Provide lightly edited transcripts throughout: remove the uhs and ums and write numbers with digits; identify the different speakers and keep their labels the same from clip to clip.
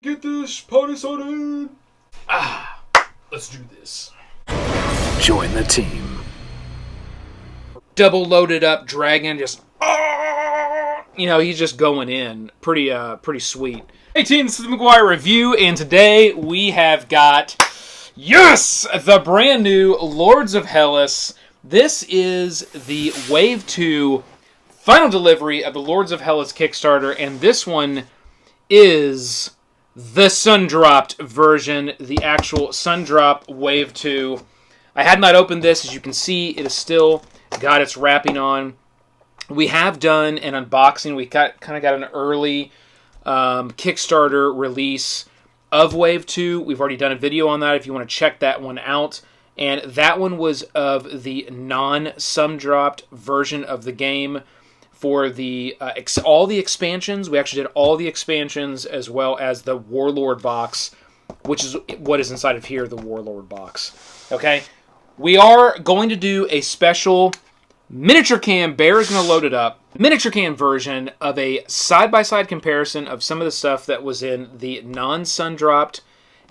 Speaker 1: Get this party started! Let's do this.
Speaker 2: Join the team.
Speaker 1: Double loaded up dragon, just he's just going in. Pretty sweet. Hey team, this is the McGuire review, and today we have got the brand new Lords of Hellas. This is the Wave 2 final delivery of the Lords of Hellas Kickstarter, and this one is the Sundropped version, the actual Sundrop Wave 2. I had not opened this. As you can see, it is still got its wrapping on. We have done an unboxing. We kind of got an early Kickstarter release of Wave 2. We've already done a video on that if you want to check that one out. And that one was of the non-sundropped version of the game for the all the expansions. We actually did all the expansions as well as the Warlord Box, which is what is inside of here, the Warlord Box. Okay? We are going to do a special miniature cam. Bear is going to load it up. Miniature cam version of a side-by-side comparison of some of the stuff that was in the non-sundropped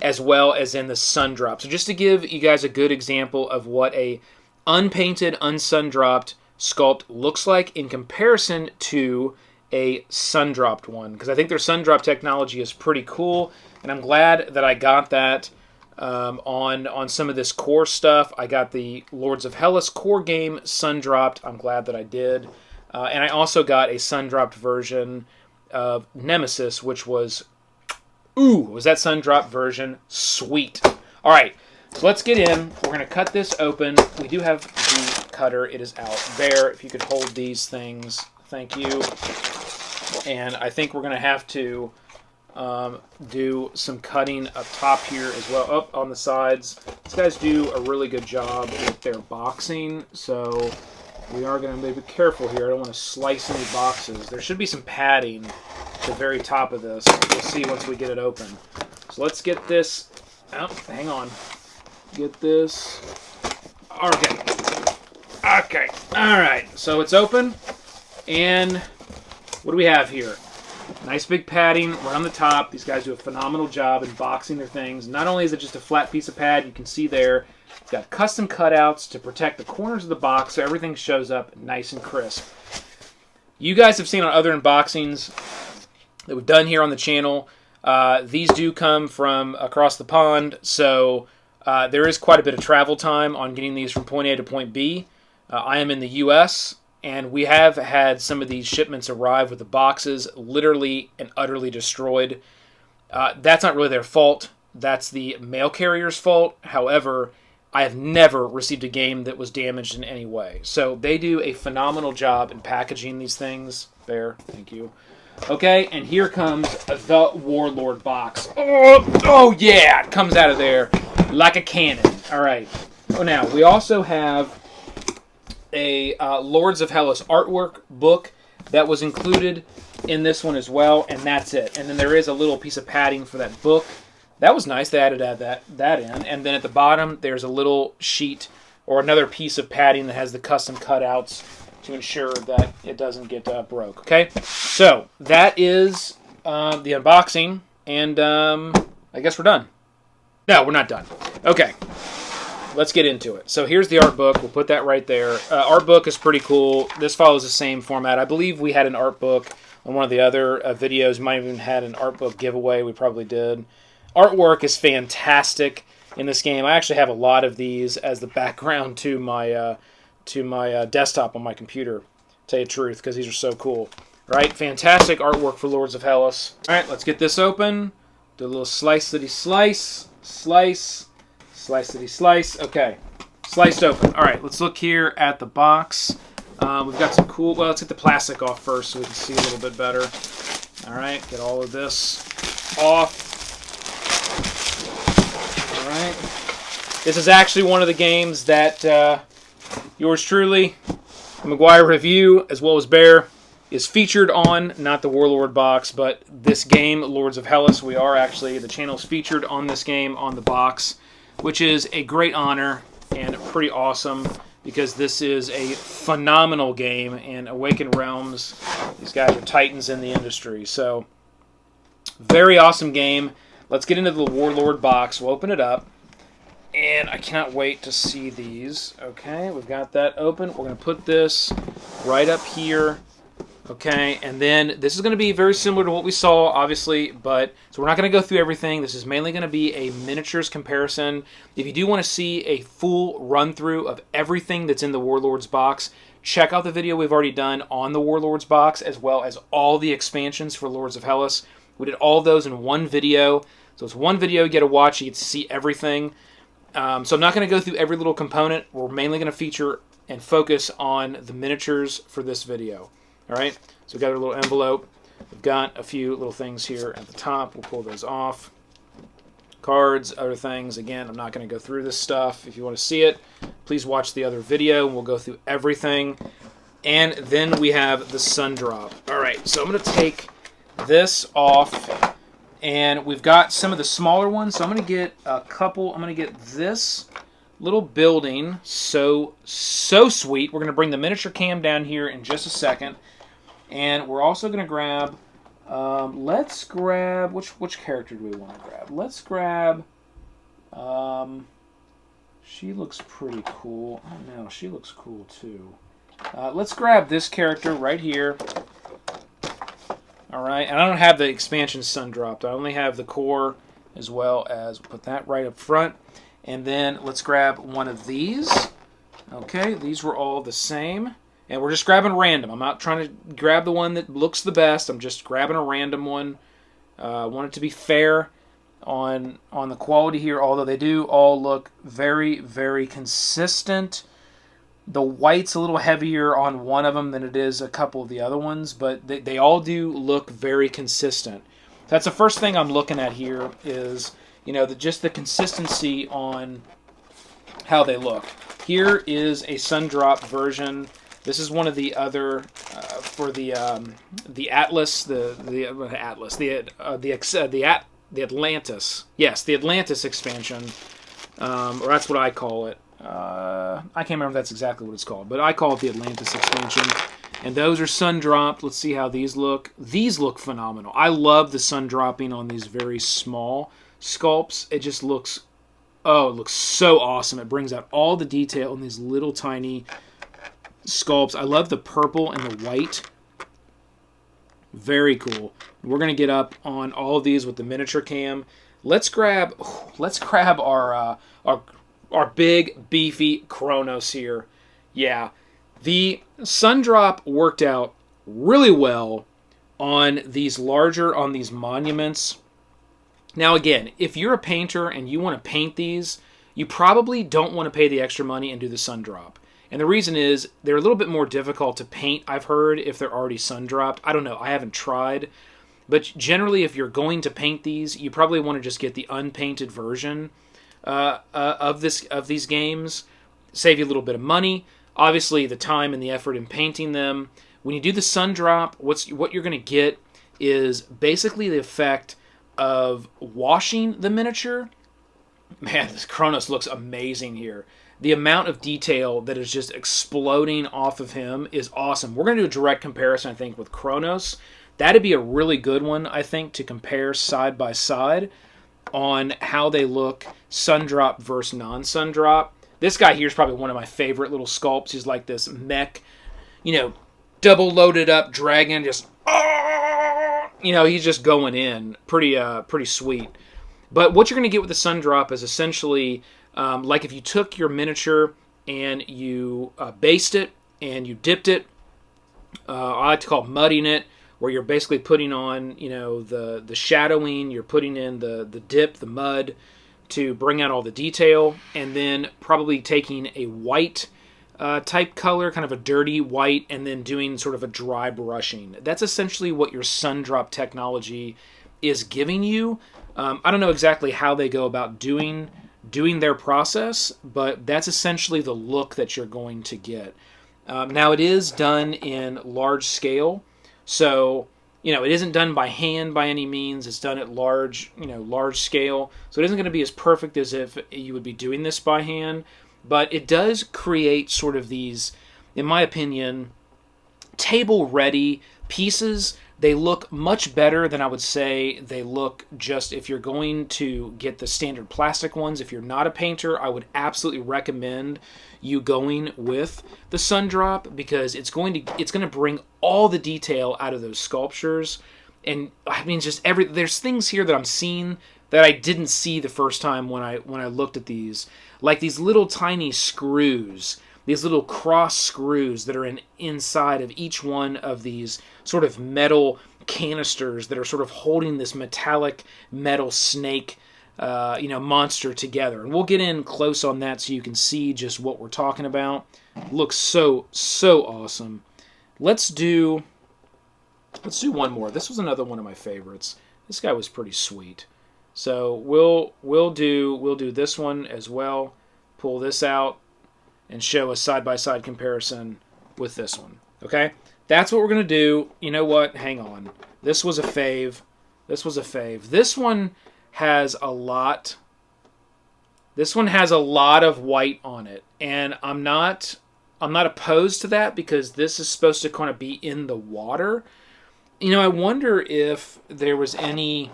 Speaker 1: as well as in the sundrop. So just to give you guys a good example of what a unpainted, unsundropped sculpt looks like in comparison to a sundropped one, because I think their sundrop technology is pretty cool, and I'm glad that I got that on some of this core stuff. I got the Lords of Hellas core game sundropped. I'm glad that I did. And I also got a sundropped version of Nemesis, which was that sundrop version sweet. All right, so let's get in. We're going to cut this open. We do have the cutter. It is out. Bear, if you could hold these things. Thank you. And I think we're going to have to do some cutting up top here as well, up on the sides. These guys do a really good job with their boxing, so we are going to be careful here. I don't want to slice any boxes. There should be some padding at the very top of this. We'll see once we get it open. So let's get this out. Hang on. Get this. Okay. Okay. All right. So it's open. And what do we have here? Nice big padding right on the top. These guys do a phenomenal job in boxing their things. Not only is it just a flat piece of pad, you can see there, it's got custom cutouts to protect the corners of the box so everything shows up nice and crisp. You guys have seen on other unboxings that we've done here on the channel, these do come from across the pond, so there is quite a bit of travel time on getting these from point A to point B. I am in the U.S., and we have had some of these shipments arrive with the boxes literally and utterly destroyed. That's not really their fault. That's the mail carrier's fault. However, I have never received a game that was damaged in any way. So they do a phenomenal job in packaging these things. There, thank you. Okay, and here comes the Warlord Box. Oh yeah, it comes out of there like a cannon. All right. Oh, now, we also have a Lords of Hellas artwork book that was included in this one as well, and that's it. And then there is a little piece of padding for that book. That was nice. They added that in. And then at the bottom, there's a little sheet or another piece of padding that has the custom cutouts to ensure that it doesn't get broke. Okay? So, that is the unboxing, and I guess we're done. No, we're not done. Okay. Let's get into it. So here's the art book. We'll put that right there. Art book is pretty cool. This follows the same format. I believe we had an art book on one of the other videos. Might have even had an art book giveaway. We probably did. Artwork is fantastic in this game. I actually have a lot of these as the background to my desktop on my computer, to tell you the truth, because these are so cool. All right, fantastic artwork for Lords of Hellas. All right, let's get this open. Do a little slice-ity-slice. Slice. Slice-ity-slice. Okay. Sliced open. All right, let's look here at the box. We've got some cool... Well, let's get the plastic off first so we can see a little bit better. All right, get all of this off. All right. This is actually one of the games that yours truly, McGuire Review, as well as Bear, is featured on, not the Warlord Box, but this game, Lords of Hellas. We are actually, the channel's featured on this game on the box, which is a great honor and pretty awesome because this is a phenomenal game, and Awaken Realms, these guys are titans in the industry. So Very awesome game. Let's get into the Warlord box. We'll open it up. And I cannot wait to see these. Okay, we've got that open. We're going to put this right up here. Okay, and then this is going to be very similar to what we saw, obviously, but so we're not going to go through everything. This is mainly going to be a miniatures comparison. If you do want to see a full run-through of everything that's in the Warlords box, check out the video we've already done on the Warlords box, as well as all the expansions for Lords of Hellas. We did all of those in one video, so it's one video you get to watch, you get to see everything. So I'm not going to go through every little component. We're mainly going to feature and focus on the miniatures for this video. All right, so we've got our little envelope. We've got a few little things here at the top. We'll pull those off. Cards, other things. Again, I'm not going to go through this stuff. If you want to see it, please watch the other video, and we'll go through everything. And then we have the Sundrop. All right, so I'm going to take this off, and we've got some of the smaller ones. So I'm going to get a couple. I'm going to get this little building. So sweet. We're going to bring the miniature cam down here in just a second. And we're also going to grab, let's grab, which character do we want to grab? Let's grab, she looks pretty cool. Oh no, she looks cool too. Let's grab this character right here. Alright, and I don't have the expansion Sundropped. I only have the core, as well as, put that right up front. And then let's grab one of these. Okay, these were all the same. And we're just grabbing random. I'm not trying to grab the one that looks the best. I'm just grabbing a random one. I want it to be fair on the quality here, although they do all look very, very consistent. The white's a little heavier on one of them than it is a couple of the other ones, but they all do look very consistent. That's the first thing I'm looking at here is, you know, just the consistency on how they look. Here is a Sundropped version. This is one of the other for the Atlas, the Atlantis. Yes, the Atlantis expansion, or that's what I call it. I can't remember if that's exactly what it's called, but I call it the Atlantis expansion. And those are Sundropped. Let's see how these look. These look phenomenal. I love the Sundropping on these very small sculpts. It just looks, oh, it looks so awesome. It brings out all the detail in these little tiny sculpts. I love the purple and the white. Very cool. We're going to get up on all of these with the miniature cam. Let's grab our big beefy Kronos here. Yeah, the Sundrop worked out really well on these monuments. Now again, if you're a painter and you want to paint these, you probably don't want to pay the extra money and do the Sundrop. And the reason is they're a little bit more difficult to paint, I've heard, if they're already Sundropped. I don't know. I haven't tried. But generally, if you're going to paint these, you probably want to just get the unpainted version of these games. Save you a little bit of money. Obviously, the time and the effort in painting them. When you do the Sundrop, what you're going to get is basically the effect of washing the miniature. Man, this Kronos looks amazing here. The amount of detail that is just exploding off of him is awesome. We're going to do a direct comparison, I think, with Kronos. That'd be a really good one, I think, to compare side by side on how they look Sundrop versus non-Sundrop. This guy here is probably one of my favorite little sculpts. He's like this mech, you know, double loaded up dragon, just, you know, he's just going in. Pretty sweet. But what you're going to get with the Sundrop is essentially like if you took your miniature and you based it and you dipped it. I like to call it mudding it, where you're basically putting on, you know, the shadowing, you're putting in the dip, the mud, to bring out all the detail, and then probably taking a white type color, kind of a dirty white, and then doing sort of a dry brushing. That's essentially what your Sundrop technology is giving you. I don't know exactly how they go about doing their process, but that's essentially the look that you're going to get. Now, it is done in large scale, so, you know, it isn't done by hand by any means. It's done at large scale, so it isn't going to be as perfect as if you would be doing this by hand, but it does create sort of these, in my opinion, table-ready pieces They look much better than I would say they look just if you're going to get the standard plastic ones. If you're not a painter, I would absolutely recommend you going with the Sundrop, because it's going to bring all the detail out of those sculptures. And I mean, just there's things here that I'm seeing that I didn't see the first time when I looked at these, like these little tiny screws, these little cross screws that are inside of each one of these sort of metal canisters that are sort of holding this metallic metal snake, monster together. And we'll get in close on that so you can see just what we're talking about. Looks so awesome. Let's do one more. This was another one of my favorites. This guy was pretty sweet. So we'll do this one as well. Pull this out and show a side-by-side comparison with this one. Okay? That's what we're going to do. You know what? Hang on. This was a fave. This one has a lot. This one has a lot of white on it. And I'm not opposed to that, because this is supposed to kind of be in the water. I wonder if there was any,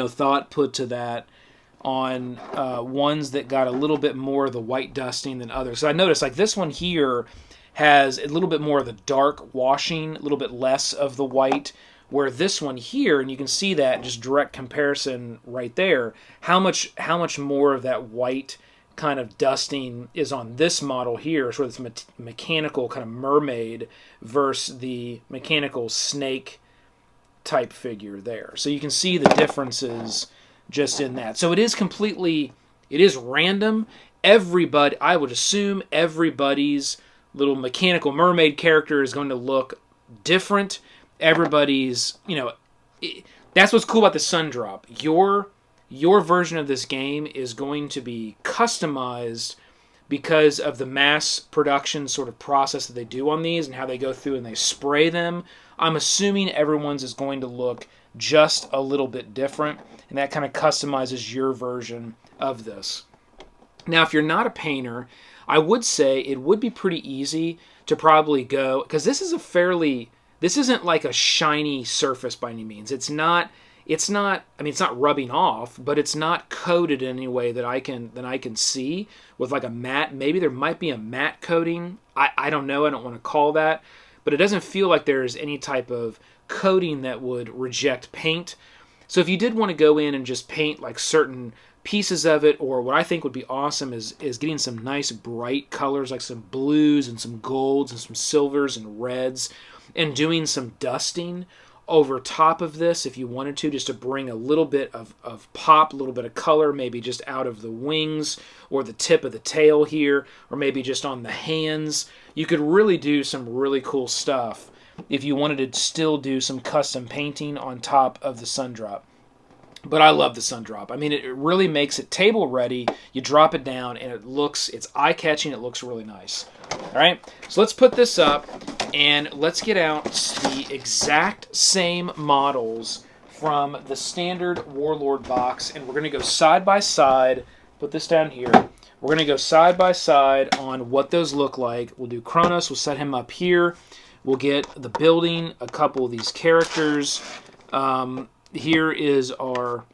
Speaker 1: thought put to that on ones that got a little bit more of the white dusting than others. So I noticed, like, this one here has a little bit more of the dark washing, a little bit less of the white, where this one here, and you can see that just direct comparison right there, how much more of that white kind of dusting is on this model here, sort of this mechanical kind of mermaid versus the mechanical snake type figure there. So you can see the differences just in that. So it is random. Everybody, I would assume everybody's little mechanical mermaid character is going to look different. Everybody's, that's what's cool about the Sundrop. Your version of this game is going to be customized because of the mass production sort of process that they do on these and how they go through and they spray them. I'm assuming everyone's is going to look just a little bit different, and that kind of customizes your version of this. Now, if you're not a painter, I would say it would be pretty easy to probably go, because this isn't like a shiny surface by any means. It's not rubbing off, but it's not coated in any way that I can see with like a matte. Maybe there might be a matte coating. I don't know. I don't want to call that, but it doesn't feel like there's any type of coating that would reject paint. So if you did want to go in and just paint like certain pieces of it, or what I think would be awesome is getting some nice bright colors, like some blues and some golds and some silvers and reds, and doing some dusting over top of this if you wanted to, just to bring a little bit of pop, a little bit of color, maybe just out of the wings or the tip of the tail here, or maybe just on the hands. You could really do some really cool stuff if you wanted to still do some custom painting on top of the Sundrop. But I love the Sundrop. I mean, it really makes it table ready. You drop it down and it's eye-catching. It looks really nice. All right, so let's put this up and let's get out the exact same models from the standard Warlord box, and we're going to go side by side. Put this down here. We're going to go side by side on what those look like. We'll do Kronos. We'll set him up here. We'll get the building, a couple of these characters. Here is our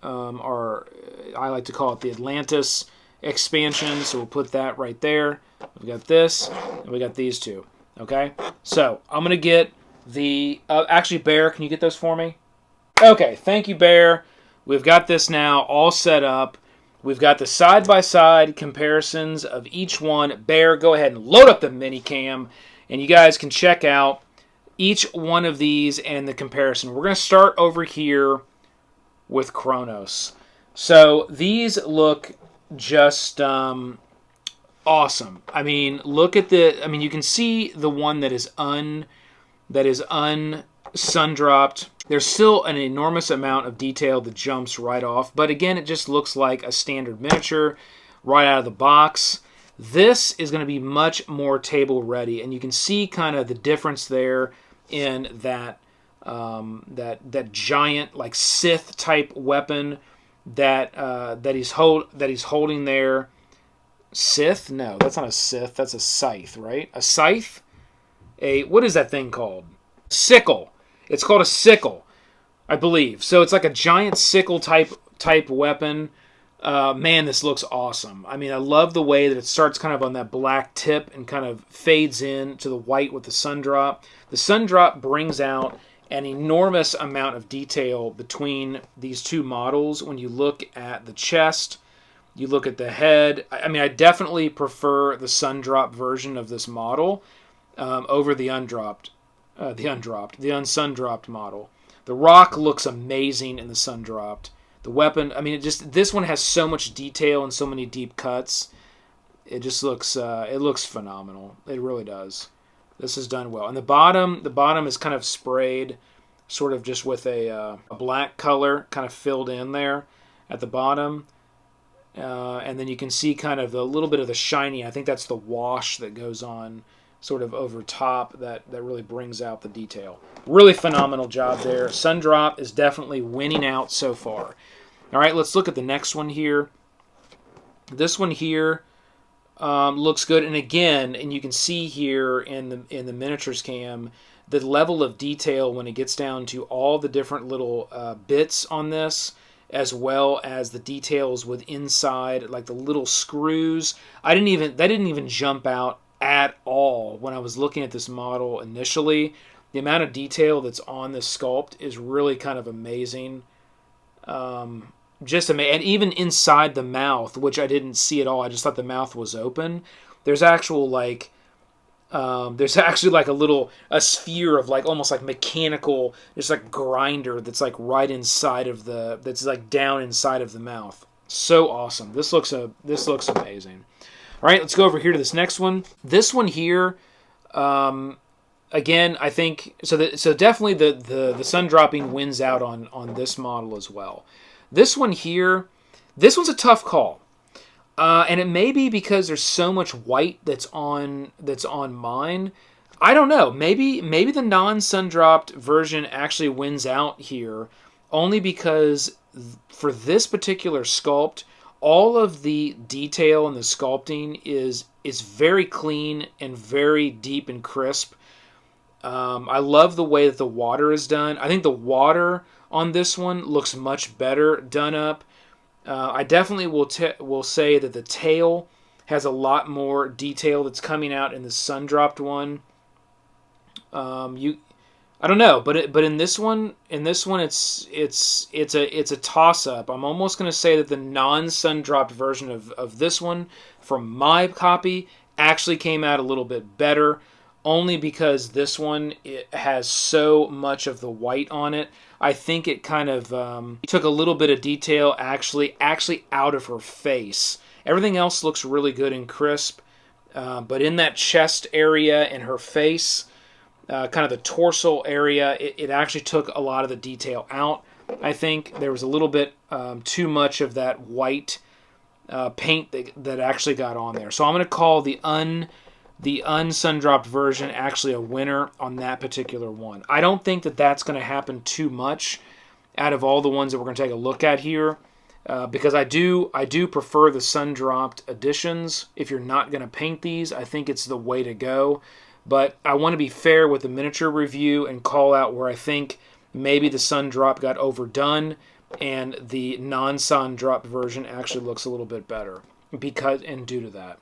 Speaker 1: I like to call it the Atlantis expansion, so we'll put that right there. We've got this, and we got these two. Okay, so I'm going to get the... actually, Bear, can you get those for me? Okay, thank you, Bear. We've got this now all set up. We've got the side-by-side comparisons of each one. Bear, go ahead and load up the mini-cam, and you guys can check out each one of these and the comparison. We're going to start over here with Kronos. So these look just awesome. I mean, look at you can see the one that is unsundropped. There's still an enormous amount of detail that jumps right off, but again, it just looks like a standard miniature right out of the box. This is going to be much more table ready, and you can see kind of the difference there in that that giant like Sith type weapon that he's holding there. Sith? No, that's not a Sith. That's a scythe, right? A scythe? What is that thing called? sickle. It's called a sickle, I believe. So it's like a giant sickle type weapon. Man, this looks awesome. I mean, I love the way that it starts kind of on that black tip and kind of fades in to the white with the Sundrop. The Sundrop brings out an enormous amount of detail between these two models. When you look at the chest, you look at the head. I mean, I definitely prefer the Sundrop version of this model over the unsundropped model. The rock looks amazing in the Sundropped. The weapon, I mean, this one has so much detail and so many deep cuts. It just looks, it looks phenomenal. It really does. This is done well. And the bottom is kind of sprayed, sort of just with a black color kind of filled in there at the bottom. And then you can see kind of a little bit of the shiny. I think that's the wash that goes on sort of over top that really brings out the detail. Really phenomenal job there. Sundrop is definitely winning out so far. All right, let's look at the next one here. This one here looks good, and again, and you can see here in the miniatures cam the level of detail when it gets down to all the different little bits on this, as well as the details with inside, like the little screws. That didn't even jump out at all when I was looking at this model initially. The amount of detail that's on this sculpt is really kind of amazing. Just amazing. And even inside the mouth, which I didn't see at all, I just thought the mouth was open. There's actual there's actually like a sphere of like almost like mechanical, just like grinder that's like right inside of that's like down inside of the mouth. So awesome. This looks amazing. All right, let's go over here to this next one. This one here, again, I think so definitely the sun dropping wins out on this model as well. This one here, this one's a tough call. And it may be because there's so much white that's on mine. I don't know. Maybe the non-sun-dropped version actually wins out here, only because for this particular sculpt, all of the detail and the sculpting is very clean and very deep and crisp. I love the way that the water is done. I think the water on this one looks much better done up. I definitely will say that the tail has a lot more detail that's coming out in the sun-dropped one. I don't know, but in this one it's a toss-up. I'm almost going to say that the non-sun-dropped version of this one from my copy actually came out a little bit better, only because this one it has so much of the white on it. I think it kind of took a little bit of detail actually out of her face. Everything else looks really good and crisp, but in that chest area and her face, kind of the torso area, it actually took a lot of the detail out. I think there was a little bit too much of that white paint that actually got on there. So I'm going to call the unsundropped version actually a winner on that particular one. I don't think that that's going to happen too much out of all the ones that we're going to take a look at here, because I do prefer the sun-dropped editions. If you're not going to paint these, I think it's the way to go. But I want to be fair with the miniature review and call out where I think maybe the sun-drop got overdone and the non-sun-drop version actually looks a little bit better due to that.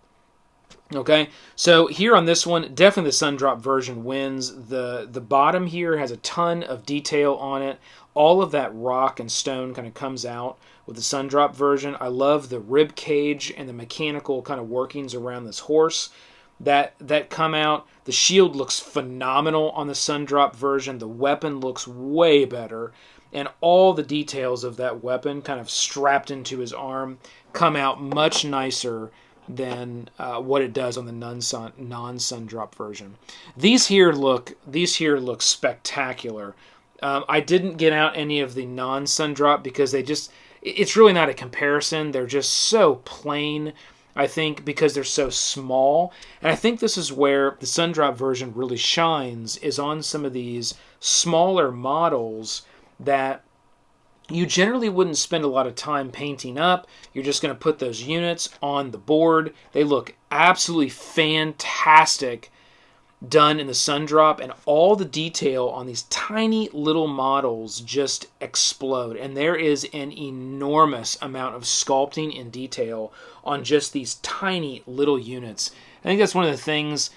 Speaker 1: Okay, so here on this one, definitely the sun-drop version wins. The bottom here has a ton of detail on it. All of that rock and stone kind of comes out with the sun-drop version. I love the rib cage and the mechanical kind of workings around this horse that come out. The shield looks phenomenal on the sun-drop version. The weapon looks way better. And all the details of that weapon kind of strapped into his arm come out much nicer than what it does on the non-sun-drop version. These here look spectacular. I didn't get out any of the non-sun-drop because it's really not a comparison. They're just so plain, I think, because they're so small. And I think this is where the sun-drop version really shines, is on some of these smaller models that you generally wouldn't spend a lot of time painting up. You're just going to put those units on the board. They look absolutely fantastic done in the Sundrop, and all the detail on these tiny little models just explode. And there is an enormous amount of sculpting and detail on just these tiny little units. I think that's one of the things.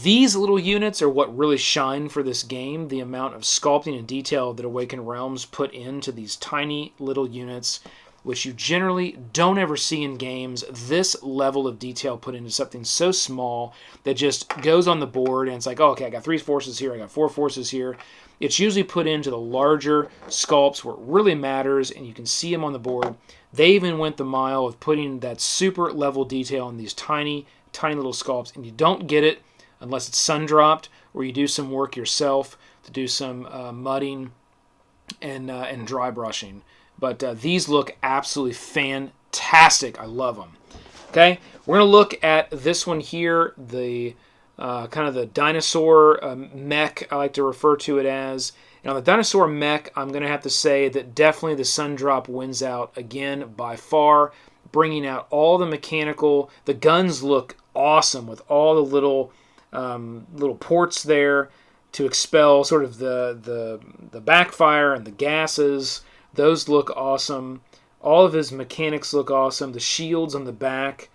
Speaker 1: These little units are what really shine for this game, the amount of sculpting and detail that Awaken Realms put into these tiny little units, which you generally don't ever see in games. This level of detail put into something so small that just goes on the board, and it's like, oh, okay, I got 3 forces here, I got 4 forces here. It's usually put into the larger sculpts where it really matters, and you can see them on the board. They even went the mile of putting that super level detail in these tiny, tiny little sculpts, and you don't get it unless it's Sundropped, or you do some work yourself to do some mudding and dry brushing. But these look absolutely fantastic. I love them. Okay, we're going to look at this one here, the kind of the dinosaur mech, I like to refer to it as. And on the dinosaur mech, I'm going to have to say that definitely the Sundrop wins out again by far, bringing out all the mechanical. The guns look awesome with all the little ports there to expel sort of the backfire and the gases. Those look awesome. All of his mechanics look awesome. The shields on the back,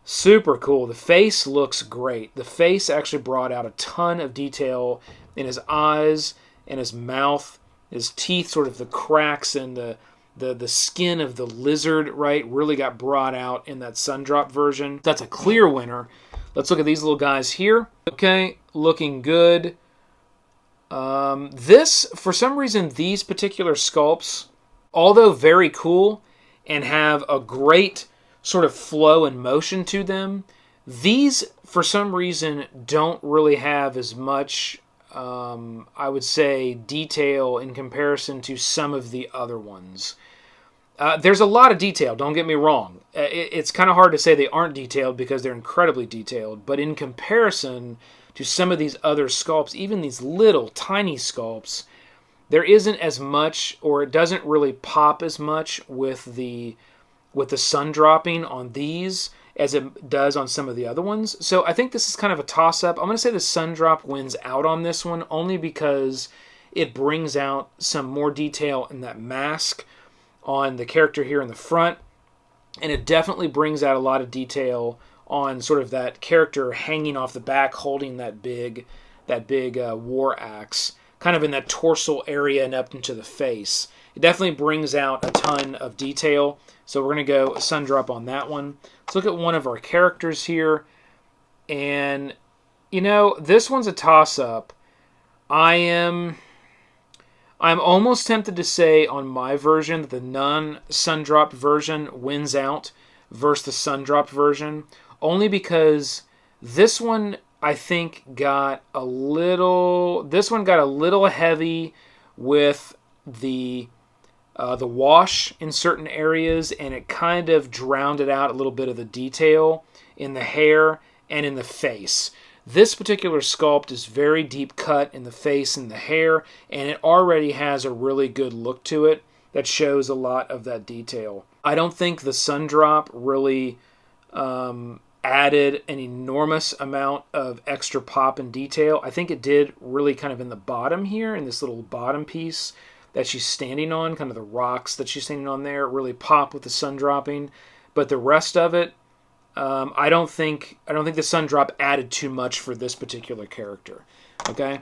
Speaker 1: super cool. The face looks great. The face actually brought out a ton of detail in his eyes and his mouth, his teeth, sort of the cracks and the skin of the lizard, right, really got brought out in that Sundrop version. That's a clear winner. Let's look at these little guys here. Okay, looking good. This, for some reason, these particular sculpts, although very cool and have a great sort of flow and motion to them, these, for some reason, don't really have as much, I would say, detail in comparison to some of the other ones. There's a lot of detail, don't get me wrong. It's kind of hard to say they aren't detailed because they're incredibly detailed, but in comparison to some of these other sculpts, even these little tiny sculpts, there isn't as much, or it doesn't really pop as much with the sun dropping on these as it does on some of the other ones. So I think this is kind of a toss-up. I'm going to say the Sundrop wins out on this one only because it brings out some more detail in that mask on the character here in the front, and it definitely brings out a lot of detail on sort of that character hanging off the back, holding that big war axe, kind of in that torso area and up into the face. It definitely brings out a ton of detail. So we're going to go Sundrop on that one. Let's look at one of our characters here. And, you know, this one's a toss-up. I'm almost tempted to say on my version that the non-Sundropped version wins out versus the Sundropped version, only because this one I think got a little heavy with the wash in certain areas, and it kind of drowned out a little bit of the detail in the hair and in the face. This particular sculpt is very deep cut in the face and the hair, and it already has a really good look to it that shows a lot of that detail. I don't think the Sundrop really added an enormous amount of extra pop and detail. I think it did really kind of in the bottom here, in this little bottom piece that she's standing on, kind of the rocks that she's standing on there, really pop with the sun dropping. But the rest of it, I don't think the Sundrop added too much for this particular character. Okay,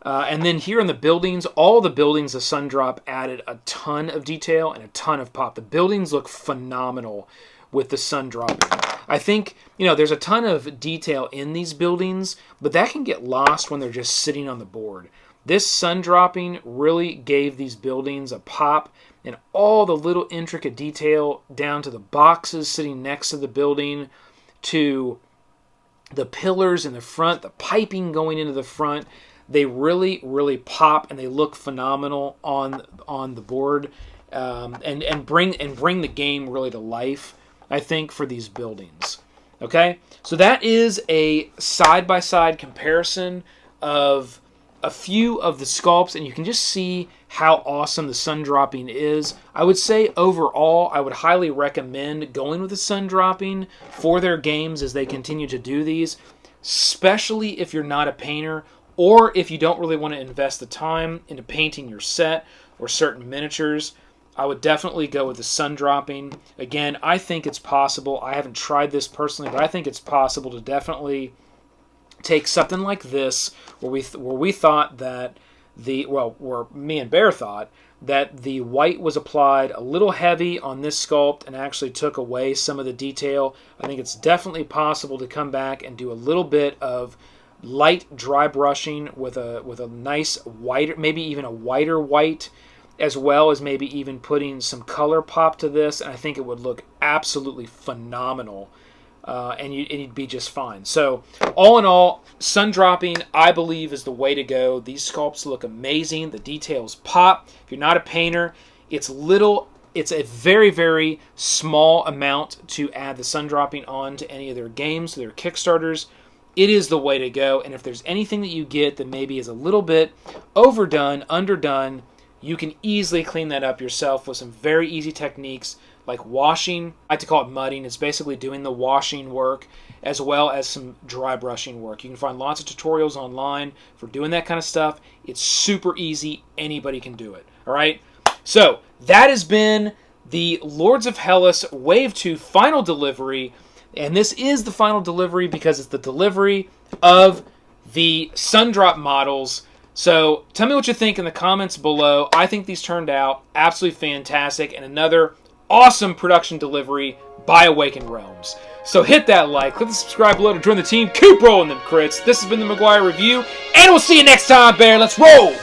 Speaker 1: and then here in the buildings, all the buildings, the Sundrop added a ton of detail and a ton of pop. The buildings look phenomenal with the sun dropping. I think, you know, there's a ton of detail in these buildings, but that can get lost when they're just sitting on the board. This sun dropping really gave these buildings a pop, and all the little intricate detail down to the boxes sitting next to the building, to the pillars in the front, the piping going into the front. They really, really pop, and they look phenomenal on the board, and bring the game really to life, I think, for these buildings. Okay, so that is a side-by-side comparison of a few of the sculpts, and you can just see how awesome the sun dropping is. I would say overall, I would highly recommend going with the sun dropping for their games as they continue to do these. especially if you're not a painter or if you don't really want to invest the time into painting your set or certain miniatures. I would definitely go with the sun dropping. Again, I think it's possible. I haven't tried this personally, but I think it's possible to definitely take something like this, where we thought that where me and Bear thought that the white was applied a little heavy on this sculpt and actually took away some of the detail. I think it's definitely possible to come back and do a little bit of light dry brushing with a nice whiter, maybe even a whiter white, as well as maybe even putting some color pop to this, and I think it would look absolutely phenomenal, and you'd be just fine. So all in all, sun dropping, I believe, is the way to go. These sculpts look amazing. The details pop. If you're not a painter, it's a very, very small amount to add the sun dropping on to any of their games, their Kickstarters. It is the way to go, and if there's anything that you get that maybe is a little bit overdone, underdone, you can easily clean that up yourself with some very easy techniques like washing. I like to call it mudding. It's basically doing the washing work as well as some dry brushing work. You can find lots of tutorials online for doing that kind of stuff. It's super easy. Anybody can do it. All right? So that has been the Lords of Hellas Wave 2 final delivery. And this is the final delivery because it's the delivery of the Sundropped models. So tell me what you think in the comments below. I think these turned out absolutely fantastic, and another awesome production delivery by Awaken Realms. So hit that like, click the subscribe below to join the team. Keep rolling them crits. This has been the McGuire Review, and we'll see you next time, Bear. Let's roll!